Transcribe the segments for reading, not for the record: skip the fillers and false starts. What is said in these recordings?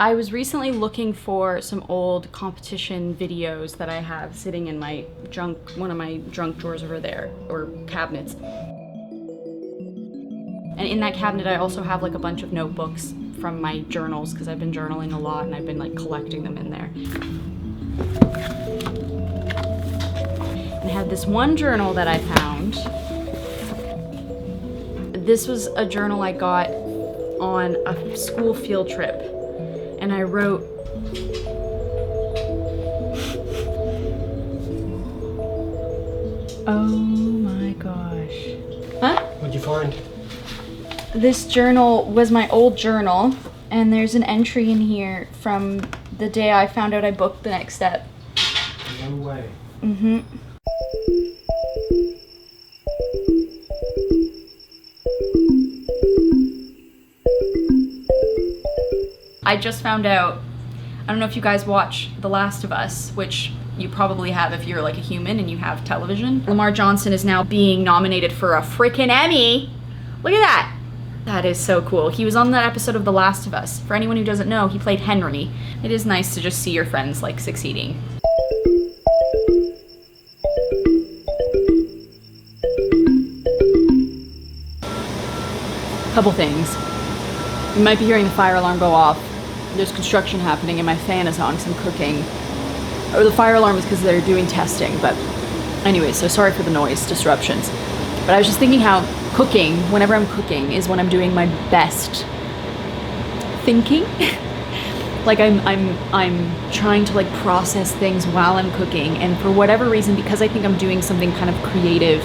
I was recently looking for some old competition videos that I have sitting in my one of my junk drawers over there, or cabinets. And in that cabinet I also have like a bunch of notebooks from my journals, because I've been journaling a lot and I've been like collecting them in there. And I had this one journal that I found. This was a journal I got on a school field trip. And I wrote, oh my gosh. Huh? What'd you find? This journal was my old journal, and there's an entry in here from the day I found out I booked the next step. No way. Mm-hmm. I just found out, I don't know if you guys watch The Last of Us, which you probably have if you're like a human and you have television. Lamar Johnson is now being nominated for a freaking Emmy. Look at that. That is so cool. He was on that episode of The Last of Us. For anyone who doesn't know, he played Henry. It is nice to just see your friends like succeeding. Couple things. You might be hearing the fire alarm go off. There's construction happening and my fan is on because I'm cooking. Or the fire alarm is because they're doing testing, but anyway, so sorry for the noise disruptions. But I was just thinking how cooking, whenever I'm cooking, is when I'm doing my best thinking. Like I'm trying to like process things while I'm cooking, and for whatever reason, because I think I'm doing something kind of creative,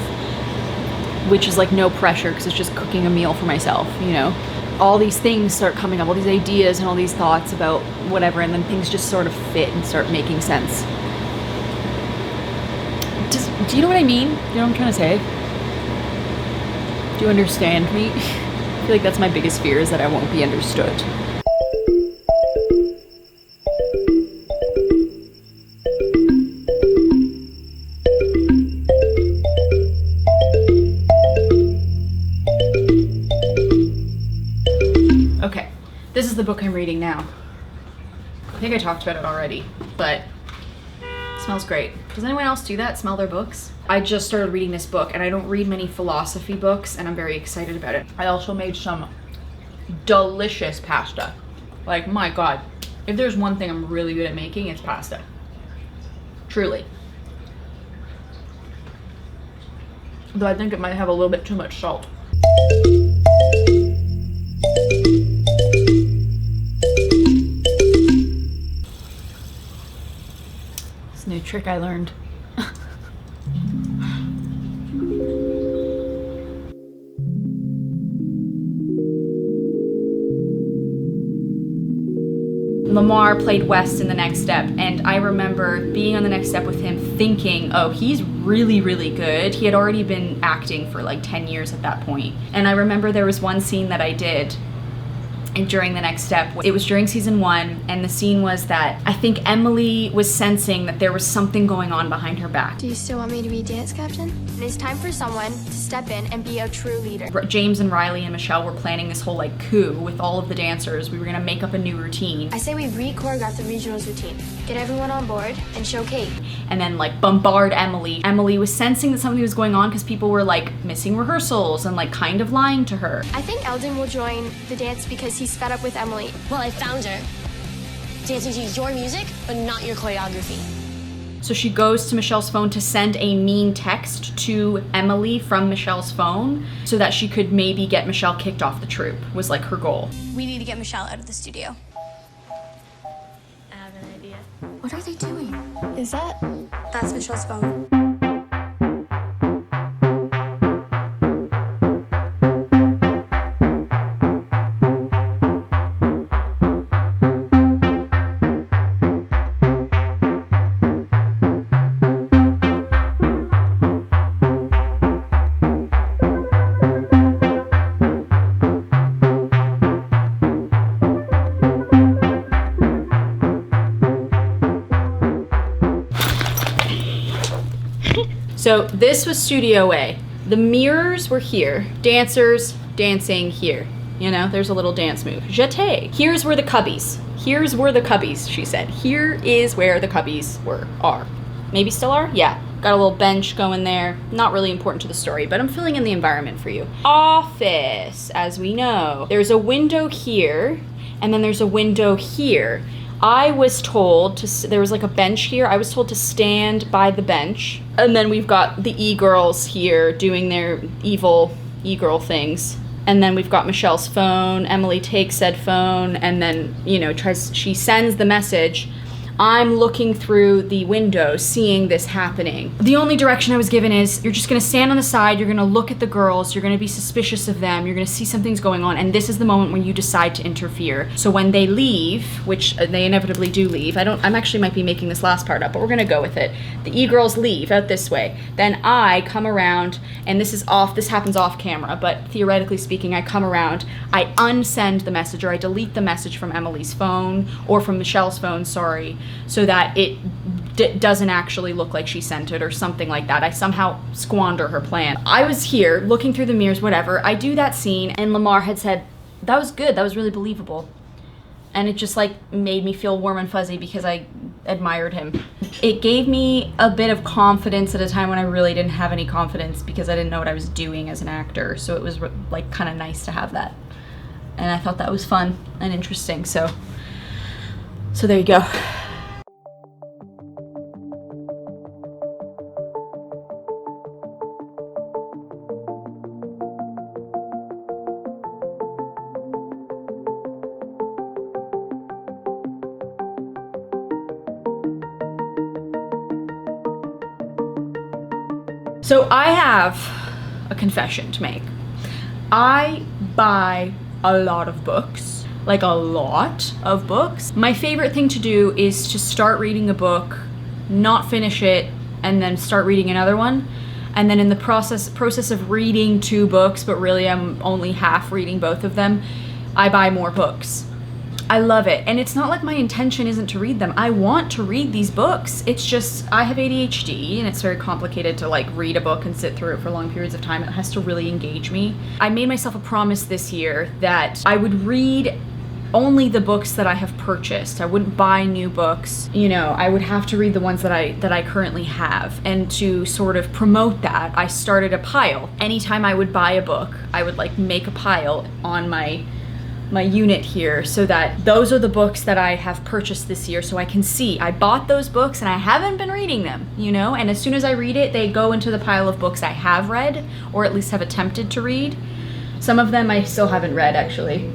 which is like no pressure because it's just cooking a meal for myself, you know? All these things start coming up, all these ideas and all these thoughts about whatever, and then things just sort of fit and start making sense. Do you know what I mean? You know what I'm trying to say? Do you understand me? I feel like that's my biggest fear, is that I won't be understood. Okay, this is the book I'm reading now. I think I talked about it already, but it smells great. Does anyone else do that? Smell their books? I just started reading this book, and I don't read many philosophy books, and I'm very excited about it. I also made some delicious pasta. Like, my God, if there's one thing I'm really good at making, it's pasta. Truly. Though I think it might have a little bit too much salt. It's a new trick I learned. Lamar played West in The Next Step, and I remember being on The Next Step with him thinking, oh, he's really, really good. He had already been acting for like 10 years at that point. And I remember there was one scene that I did and during The Next Step. It was during season 1, and the scene was that I think Emily was sensing that there was something going on behind her back. Do you still want me to be dance captain? It is time for someone to step in and be a true leader. James and Riley and Michelle were planning this whole like coup with all of the dancers. We were gonna make up a new routine. I say we re-choreograph the regionals routine, get everyone on board, and show Kate. And then like bombard Emily. Emily was sensing that something was going on because people were like missing rehearsals and like kind of lying to her. I think Eldon will join the dance because he's fed up with Emily. Well, I found her. Dancing to your music, but not your choreography. So she goes to Michelle's phone to send a mean text to Emily from Michelle's phone so that she could maybe get Michelle kicked off the troupe, was like her goal. We need to get Michelle out of the studio. I have an idea. What are they doing? That's Michelle's phone. So this was Studio A. The mirrors were here, dancers dancing here. You know, there's a little dance move. CHATEAU. Here's where the cubbies. Here's where the cubbies, she said. Here is where the cubbies are. Maybe still are? Yeah. Got a little bench going there. Not really important to the story, but I'm filling in the environment for you. Office, as we know. There's a window here, and then there's a window here. I was told to, there was like a bench here. I was told to stand by the bench. And then we've got the e-girls here doing their evil e-girl things. And then we've got Michelle's phone. Emily takes said phone and then, you know, she sends the message. I'm looking through the window, seeing this happening. The only direction I was given is, you're just gonna stand on the side, you're gonna look at the girls, you're gonna be suspicious of them, you're gonna see something's going on, and this is the moment when you decide to interfere. So when they leave, which they inevitably do leave, I'm actually might be making this last part up, but we're gonna go with it. The e-girls leave out this way. Then I come around, and this happens off camera, but theoretically speaking, I come around, I unsend the message, or I delete the message from Emily's phone, or from Michelle's phone, sorry, so that it doesn't actually look like she sent it or something like that. I somehow squander her plan. I was here looking through the mirrors, whatever. I do that scene and Lamar had said, that was good, that was really believable. And it just like made me feel warm and fuzzy because I admired him. It gave me a bit of confidence at a time when I really didn't have any confidence because I didn't know what I was doing as an actor. So it was like kind of nice to have that. And I thought that was fun and interesting. So there you go. So I have a confession to make. I buy a lot of books, like a lot of books. My favorite thing to do is to start reading a book, not finish it, and then start reading another one. And then in the process of reading 2 books, but really I'm only half reading both of them, I buy more books. I love it. And it's not like my intention isn't to read them. I want to read these books. It's just, I have ADHD and it's very complicated to like read a book and sit through it for long periods of time. It has to really engage me. I made myself a promise this year that I would read only the books that I have purchased. I wouldn't buy new books. You know, I would have to read the ones that I currently have. And to sort of promote that, I started a pile. Anytime I would buy a book, I would like make a pile on my unit here so that those are the books that I have purchased this year, so I can see I bought those books and I haven't been reading them, you know, and as soon as I read it, they go into the pile of books I have read, or at least have attempted to read. Some of them I still haven't read, actually.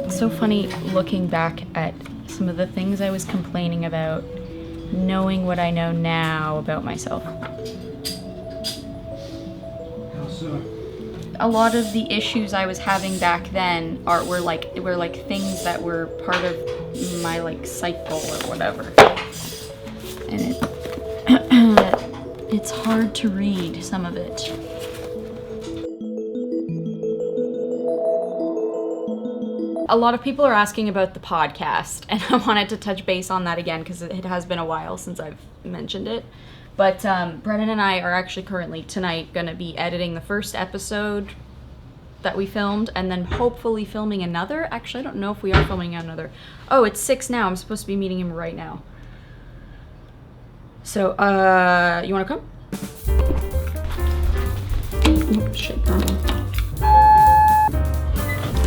It's so funny looking back at some of the things I was complaining about, knowing what I know now about myself. A lot of the issues I was having back then were like things that were part of my like cycle or whatever. And it's hard to read some of it. A lot of people are asking about the podcast, and I wanted to touch base on that again because it has been a while since I've mentioned it. But Brennan and I are actually currently tonight going to be editing the first episode that we filmed and then hopefully filming another. Actually, I don't know if we are filming another. Oh, it's 6 now. I'm supposed to be meeting him right now. So, you want to come? Oh, shit.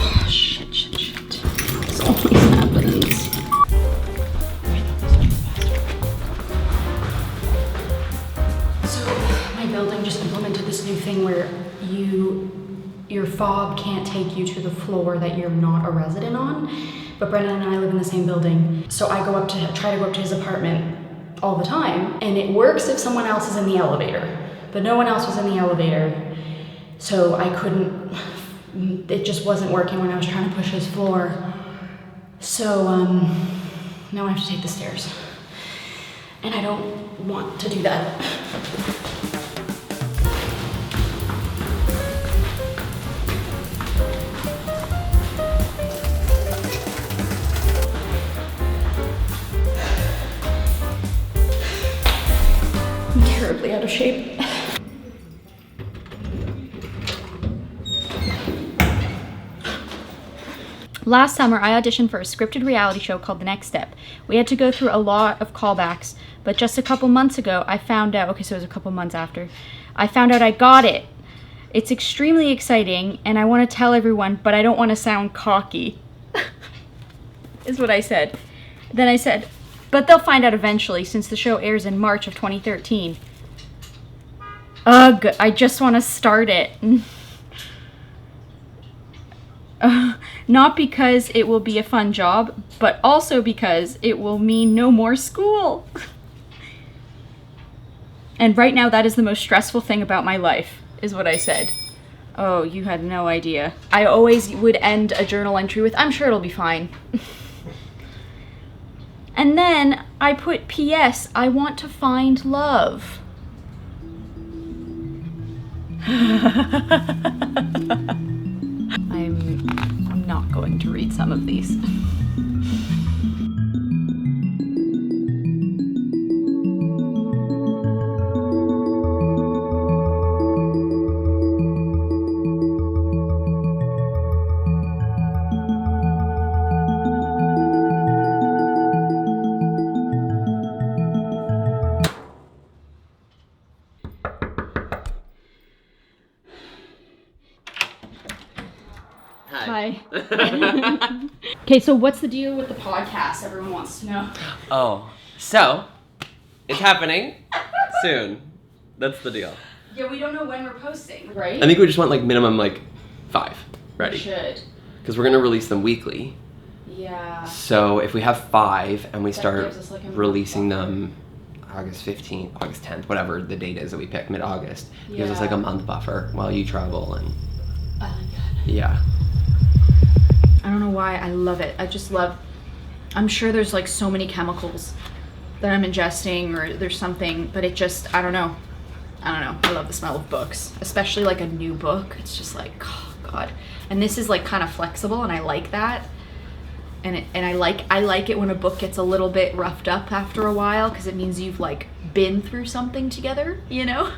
Oh, shit. It's always happens. Building just implemented this new thing where your fob can't take you to the floor that you're not a resident on, but Brennan and I live in the same building, so I try to go up to his apartment all the time, and it works if someone else is in the elevator, but no one else was in the elevator, so I couldn't, it just wasn't working when I was trying to push his floor, so now I have to take the stairs, and I don't want to do that. Terribly out of shape. Last summer, I auditioned for a scripted reality show called The Next Step. We had to go through a lot of callbacks, but just a couple months ago, I found out, okay, so it was a couple months after, I found out I got it. It's extremely exciting, and I want to tell everyone, but I don't want to sound cocky, is what I said. Then I said, but they'll find out eventually, since the show airs in March of 2013. Ugh, I just want to start it. Not because it will be a fun job, but also because it will mean no more school. And right now, that is the most stressful thing about my life, is what I said. Oh, you had no idea. I always would end a journal entry with, I'm sure it'll be fine. And then I put P.S. I want to find love. I'm not going to read some of these. Hi. Okay, so what's the deal with the podcast? Everyone wants to know. Oh, so it's happening soon. That's the deal. Yeah, we don't know when we're posting, right? I think we just want like minimum like 5 ready. We should. Because we're gonna release them weekly. Yeah. So if we have 5 and we That start gives us, like, a releasing month them August 15th, August 10th, whatever the date is that we pick, mid-August, gives us like Yeah. a month buffer while you travel and I like that. yeah. I don't know why, I love it. I just love, I'm sure there's like so many chemicals that I'm ingesting or there's something, but it just, I don't know. I love the smell of books, especially like a new book. It's just like, oh God. And this is like kind of flexible and I like that. And I like it when a book gets a little bit roughed up after a while because it means you've like been through something together, you know?